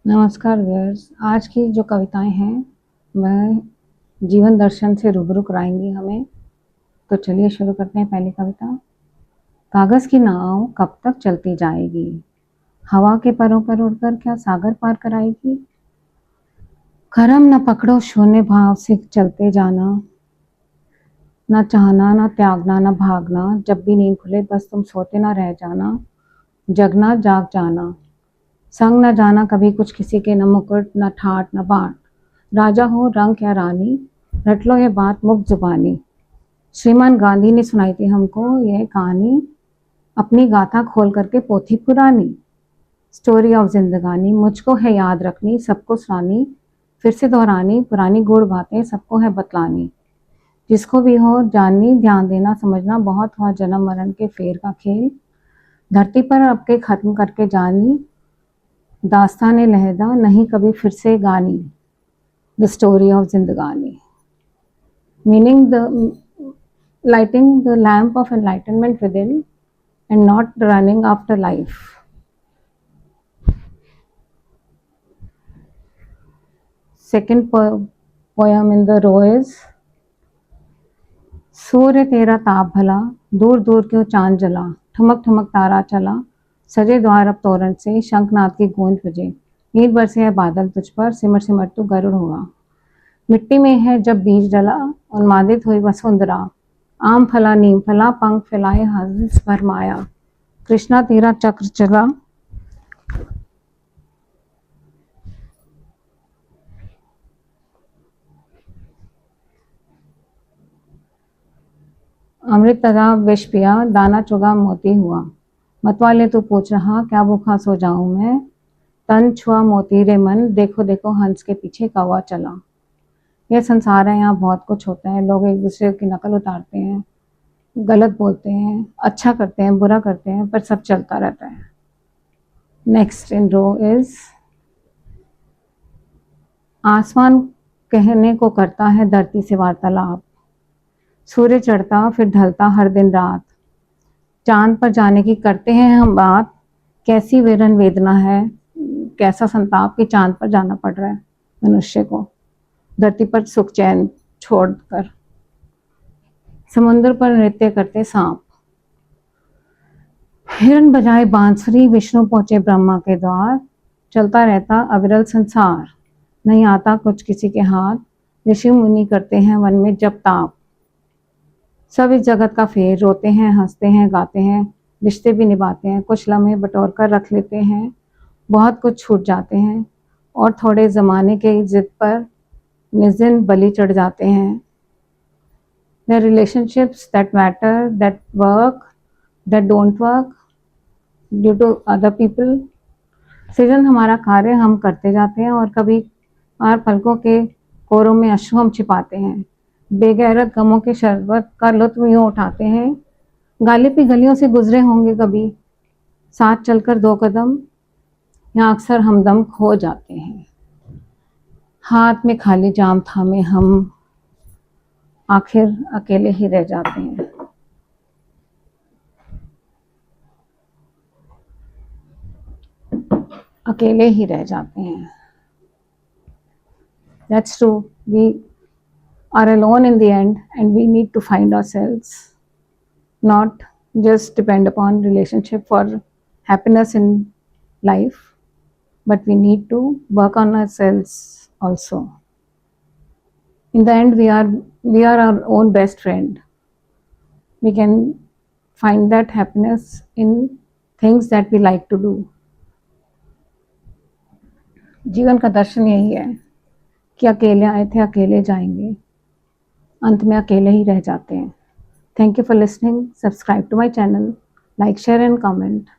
नमस्कार व्यूअर्स। आज की जो कविताएं हैं वह जीवन दर्शन से रूबरू कराएंगी हमें। तो चलिए शुरू करते हैं पहली कविता। कागज की नाव कब तक चलती जाएगी, हवा के परों पर उड़कर क्या सागर पार कराएगी। करम न पकड़ो शून्य भाव से चलते जाना, न चाहना न त्यागना न भागना, जब भी नींद खुले बस तुम सोते ना रह जाना, जगना जाग जाना। संग न जाना कभी कुछ किसी के, न मुकुट न ठाट न बाट, राजा हो रंग या रानी, रट लो ये बात मुक्त जुबानी। श्रीमान गांधी ने सुनाई थी हमको ये कहानी, अपनी गाथा खोल करके पोथी पुरानी। स्टोरी ऑफ जिंदगानी मुझको है याद रखनी, सबको सुनानी, फिर से दोहरानी, पुरानी गुड़ बातें सबको है बतलानी। जिसको भी हो जाननी, ध्यान देना समझना, बहुत हुआ जन्म मरण के फेर का खेल, धरती पर अब के खत्म करके जानी, दास्ताने लहदा नहीं कभी फिर से गानी। द स्टोरी ऑफ जिंदगानी meaning the lighting the lamp of enlightenment within and not running after life. Second poem in the row is, सूर्य तेरा ताप भला, दूर दूर क्यों चांद जला, ठमक ठमक तारा चला, सजे द्वार अब तोरण से, शंखनाद की गूंज बजे, नीर बरसे है बादल तुझ पर, सिमर सिमर तू गरुड़ हुआ। मिट्टी में है जब बीज डला, उन्मादित हुई वसुंधरा, आम फला नीम फला, पंख फैलाए हंस भरमाया, कृष्णा तेरा चक्र चला, अमृत तथा विष पिया, दाना चुगा मोती हुआ, मतवाले तू पूछ रहा क्या भूखा सो जाऊं मैं, तन छुआ मोती रे मन, देखो देखो हंस के पीछे कौवा चला। यह संसार है, यहाँ बहुत कुछ होता है, लोग एक दूसरे की नकल उतारते हैं, गलत बोलते हैं, अच्छा करते हैं, बुरा करते हैं, पर सब चलता रहता है। नेक्स्ट इन रो इज, आसमान कहने को करता है धरती से वार्तालाप, सूर्य चढ़ता फिर ढलता हर दिन रात, चांद पर जाने की करते हैं हम बात, कैसी वेदन वेदना है, कैसा संताप कि चांद पर जाना पड़ रहा है मनुष्य को, धरती पर सुख चैन छोड़कर। समुद्र पर नृत्य करते सांप, हिरण बजाए बांसुरी, विष्णु पहुंचे ब्रह्मा के द्वार, चलता रहता अविरल संसार, नहीं आता कुछ किसी के हाथ, ऋषि मुनि करते हैं वन में जब ताप। सब इस जगत का फेर, रोते हैं हंसते हैं गाते हैं, रिश्ते भी निभाते हैं, कुछ लम्हे बटोर कर रख लेते हैं, बहुत कुछ छूट जाते हैं, और थोड़े जमाने के जिद पर निजिन बलि चढ़ जाते हैं। The relationships that matter, that work, that don't work due to other people. सृजन हमारा कार्य हम करते जाते हैं, और कभी और पलकों के कोरों में अश्रु हम छिपाते हैं, बेगैरत गमों के शरबत का लुत्फ यूं उठाते हैं। गाली पी गलियों से गुजरे होंगे कभी, साथ चलकर दो कदम, यहाँ अक्सर हमदम खो जाते हैं। हाथ में खाली जाम थामे हम आखिर अकेले ही रह जाते हैं। अकेले ही रह जाते हैं। That's true. We are alone in the end, and we need to find ourselves, not just depend upon relationship for happiness in life, but we need to work on ourselves also. In the end, we are our own best friend. We can find that happiness in things that we like to do. जीवन का दर्शन यही है कि अकेले आए थे अकेले जाएंगे, अंत में अकेले ही रह जाते हैं। Thank you for listening. Subscribe to my channel, like share and comment.